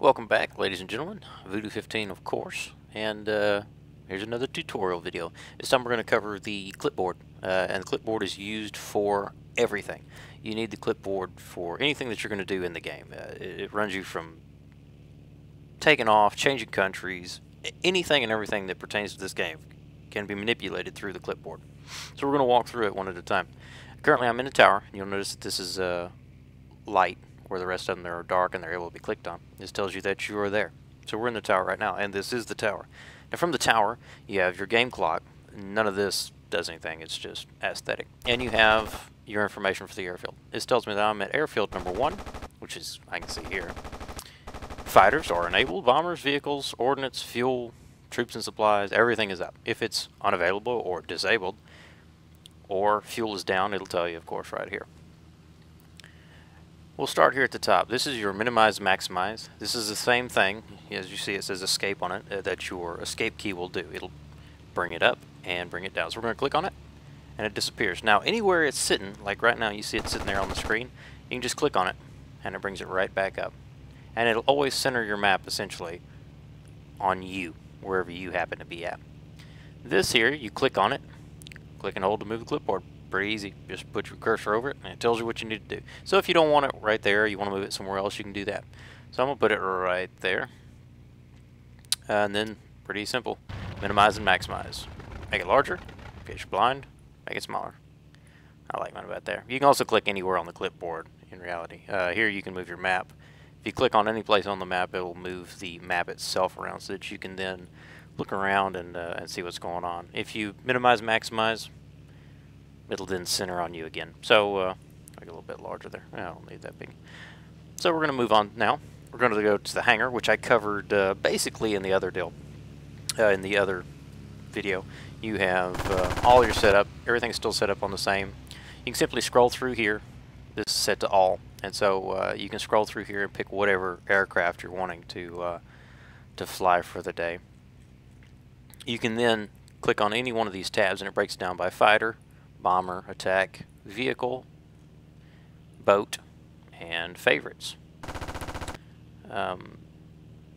Welcome back, ladies and gentlemen. Voodoo 15, of course, and here's another tutorial video. This time we're going to cover the clipboard, and the clipboard is used for everything. You need the clipboard for anything that you're going to do in the game. It runs you from taking off, changing countries, anything and everything that pertains to this game can be manipulated through the clipboard. So we're going to walk through it one at a time. Currently I'm in a tower. You'll notice that this is light, where the rest of them are dark and they're able to be clicked on. This tells you that you are there. So we're in the tower right now, and this is the tower. Now from the tower, you have your game clock. None of this does anything, it's just aesthetic. And you have your information for the airfield. This tells me that I'm at airfield number 1, which is, I can see here. Fighters are enabled, bombers, vehicles, ordnance, fuel, troops and supplies, everything is up. If it's unavailable or disabled, or fuel is down, it'll tell you, of course, right here. We'll start here at the top. This is your minimize, maximize. This is the same thing. As you see, it says escape on it, that your escape key will do. It'll bring it up and bring it down. So we're going to click on it, and it disappears. Now, anywhere it's sitting, like right now, you see it sitting there on the screen, you can just click on it, and it brings it right back up. And it'll always center your map, essentially, on you, wherever you happen to be at. This here, you click on it, click and hold to move the clipboard. Pretty easy. Just put your cursor over it and it tells you what you need to do. So if you don't want it right there, you want to move it somewhere else, you can do that. So I'm going to put it right there. And then, pretty simple. Minimize and maximize. Make it larger. In case you're blind, make it smaller. I like mine about there. You can also click anywhere on the clipboard in reality. Here you can move your map. If you click on any place on the map, it will move the map itself around so that you can then look around and see what's going on. If you minimize and maximize, it'll then center on you again. So, make it a little bit larger there. I don't need that big. So we're going to move on now. We're going to go to the hangar, which I covered basically in the other deal. In the other video, you have all your setup. Everything's still set up on the same. You can simply scroll through here. This is set to all, and so you can scroll through here and pick whatever aircraft you're wanting to fly for the day. You can then click on any one of these tabs, and it breaks down by fighter, bomber, attack, vehicle, boat, and favorites. I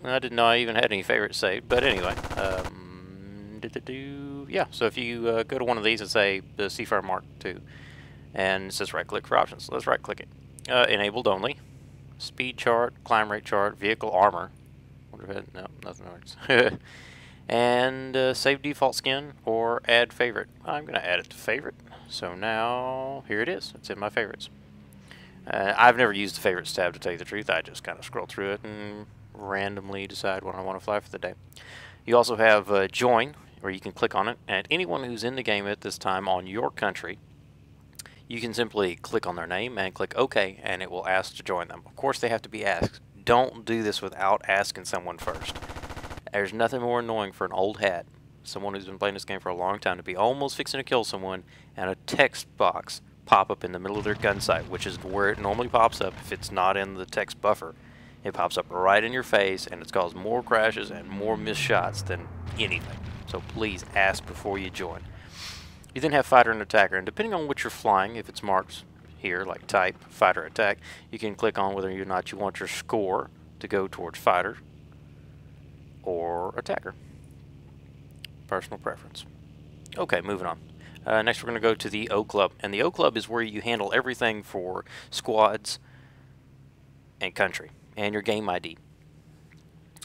didn't know I even had any favorites saved, but anyway. Yeah, so if you go to one of these and say the Seafarer Mark II, and it says right click for options. So let's right click it. Enabled only. Speed chart, climb rate chart, vehicle armor. No, nothing works. And save default skin or add favorite. I'm going to add it to favorite. So now, here it is. It's in my favorites. I've never used the favorites tab, to tell you the truth. I just kind of scroll through it and randomly decide when I want to fly for the day. You also have join, where you can click on it. And anyone who's in the game at this time on your country, you can simply click on their name and click OK, and it will ask to join them. Of course, they have to be asked. Don't do this without asking someone first. There's nothing more annoying for an old hat, someone who's been playing this game for a long time, to be almost fixing to kill someone and a text box pop up in the middle of their gun sight, which is where it normally pops up if it's not in the text buffer. It pops up right in your face, and it's caused more crashes and more missed shots than anything. So please ask before you join. You then have fighter and attacker, and depending on what you're flying, if it's marked here like type, fighter, attack, you can click on whether or not you want your score to go towards fighter or attacker. Personal preference. Okay, moving on. Next we're going to go to the O Club, and the O Club is where you handle everything for squads and country and your game ID.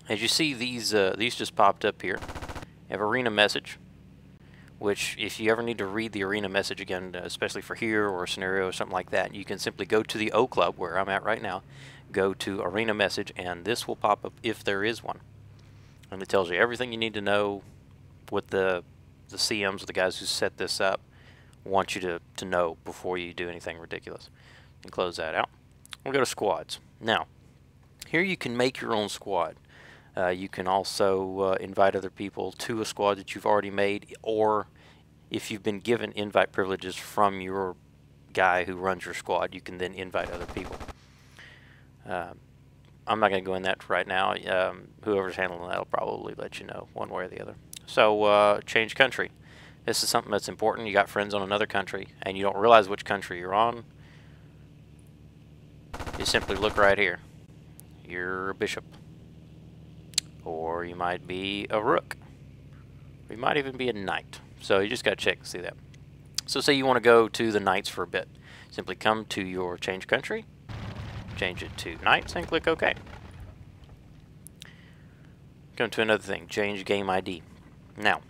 As you see, these just popped up here. You have arena message, which if you ever need to read the arena message again, especially for here or a scenario or something like that, you can simply go to the O Club, where I'm at right now, go to arena message, and this will pop up if there is one. And it tells you everything you need to know what the CMs, or the guys who set this up, want you to know before you do anything ridiculous. And close that out. We'll go to squads. Now, here you can make your own squad. You can also invite other people to a squad that you've already made, or if you've been given invite privileges from your guy who runs your squad, you can then invite other people. I'm not going to go in that right now. Whoever's handling that will probably let you know one way or the other. So, change country. This is something that's important. You got friends on another country, and you don't realize which country you're on. You simply look right here. You're a bishop. or you might be a rook, or you might even be a knight. So you just got to check to see that. So say you want to go to the knights for a bit. Simply come to your change country, change it to knights, and click OK. Come to another thing, change game ID. Now,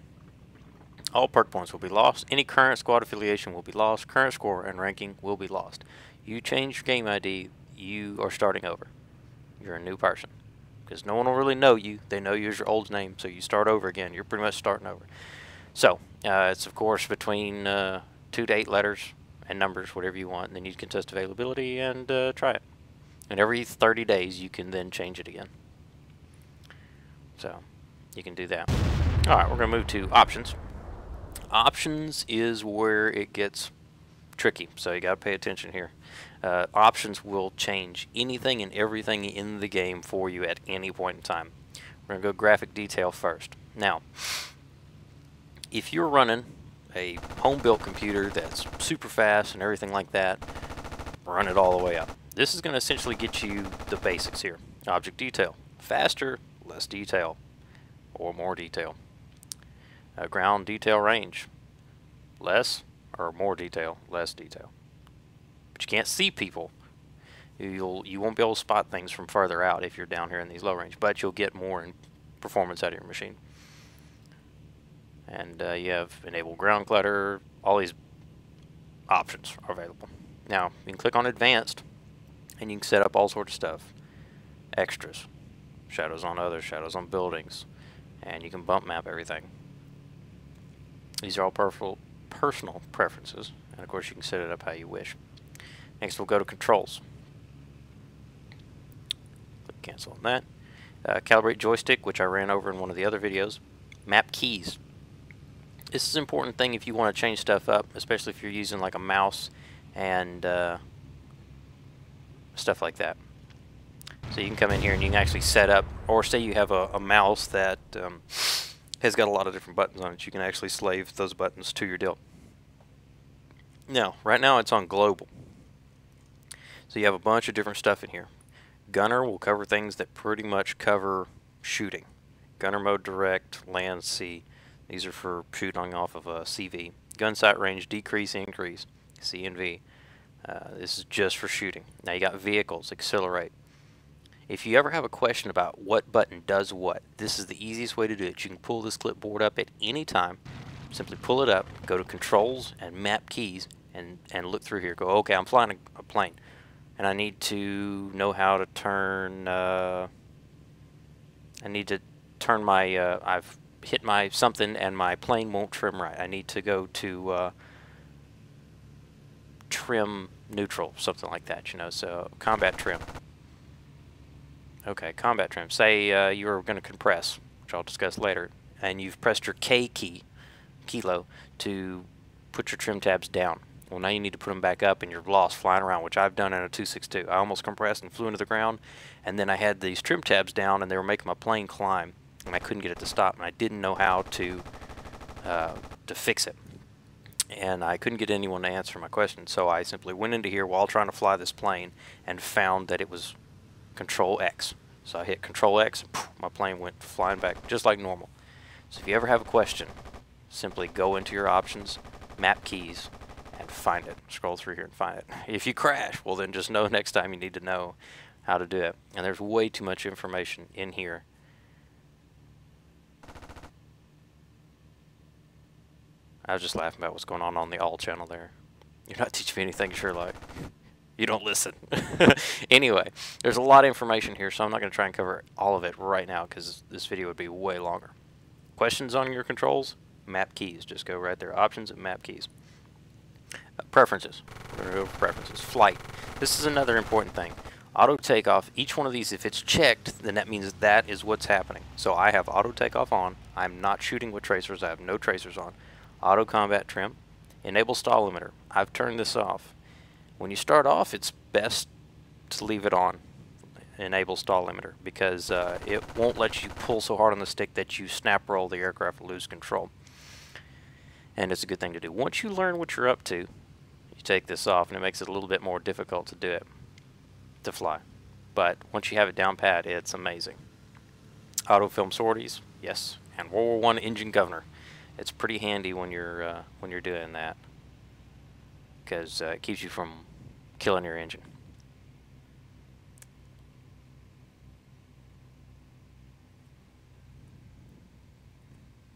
all perk points will be lost. Any current squad affiliation will be lost. Current score and ranking will be lost. You change your game ID, you are starting over. You're a new person. Because no one will really know you. They know you as your old name, so you start over again. You're pretty much starting over. So, it's of course between 2 to 8 letters and numbers, whatever you want. And then you can test availability and try it. And every 30 days you can then change it again. So, you can do that. Alright, we're going to move to options. Options is where it gets tricky, so you got to pay attention here. Options will change anything and everything in the game for you at any point in time. We're going to go graphic detail first. Now, if you're running a home-built computer that's super fast and everything like that, run it all the way up. This is going to essentially get you the basics here. Object detail. Faster, less detail, or more detail. Ground detail range. Less or more detail, less detail. But you can't see people. You won't be able to spot things from further out if you're down here in these low range, but you'll get more in performance out of your machine. And you have enable ground clutter. All these options are available. Now you can click on advanced and you can set up all sorts of stuff. Extras, shadows on others, shadows on buildings, and you can bump map everything. These are all personal preferences, and of course you can set it up how you wish. Next we'll go to controls. Click cancel on that. Calibrate joystick, which I ran over in one of the other videos. Map keys. This is an important thing if you want to change stuff up, especially if you're using like a mouse and stuff like that. So you can come in here and you can actually set up, or say you have a mouse that has got a lot of different buttons on it. You can actually slave those buttons to your deal. Now, right now it's on global. So you have a bunch of different stuff in here. Gunner will cover things that pretty much cover shooting. Gunner mode direct, land, sea. These are for shooting off of a CV. Gun sight range decrease, increase, C and V. This is just for shooting. Now you got vehicles, accelerate. If you ever have a question about what button does what, this is the easiest way to do it. You can pull this clipboard up at any time. Simply pull it up, go to controls and map keys, and look through here. Go, okay, I'm flying a plane, and I need to know how to turn. I need to turn my. I've hit my something, and my plane won't trim right. I need to go to trim neutral, something like that. You know, so combat trim. Okay, combat trim. Say you were going to compress, which I'll discuss later, and you've pressed your K key, kilo, to put your trim tabs down. Well, now you need to put them back up, and you're lost flying around, which I've done in a 262. I almost compressed and flew into the ground, and then I had these trim tabs down, and they were making my plane climb, and I couldn't get it to stop, and I didn't know how to fix it. And I couldn't get anyone to answer my question, so I simply went into here while trying to fly this plane and found that it was Control X. So I hit Control X and poof, my plane went flying back just like normal. So if you ever have a question, simply go into your options, map keys, and find it. Scroll through here and find it. If you crash, well then just know next time you need to know how to do it. And there's way too much information in here. I was just laughing about what's going on the all channel there. You're not teaching me anything, Sherlock. You don't listen. Anyway, there's a lot of information here, so I'm not going to try and cover all of it right now because this video would be way longer. Questions on your controls? Map keys. Just go right there. Options and map keys. Preferences. We're going to go over preferences. Flight. This is another important thing. Auto takeoff. Each one of these, if it's checked, then that means that is what's happening. So I have auto takeoff on. I'm not shooting with tracers. I have no tracers on. Auto combat trim. Enable stall limiter. I've turned this off. When you start off, it's best to leave it on, enable stall limiter, because it won't let you pull so hard on the stick that you snap roll the aircraft or lose control. And it's a good thing to do. Once you learn what you're up to, you take this off, and it makes it a little bit more difficult to do it, to fly. But once you have it down pat, it's amazing. Autofilm sorties, yes, and World War I engine governor. It's pretty handy when you're doing that, because it keeps you from killing your engine.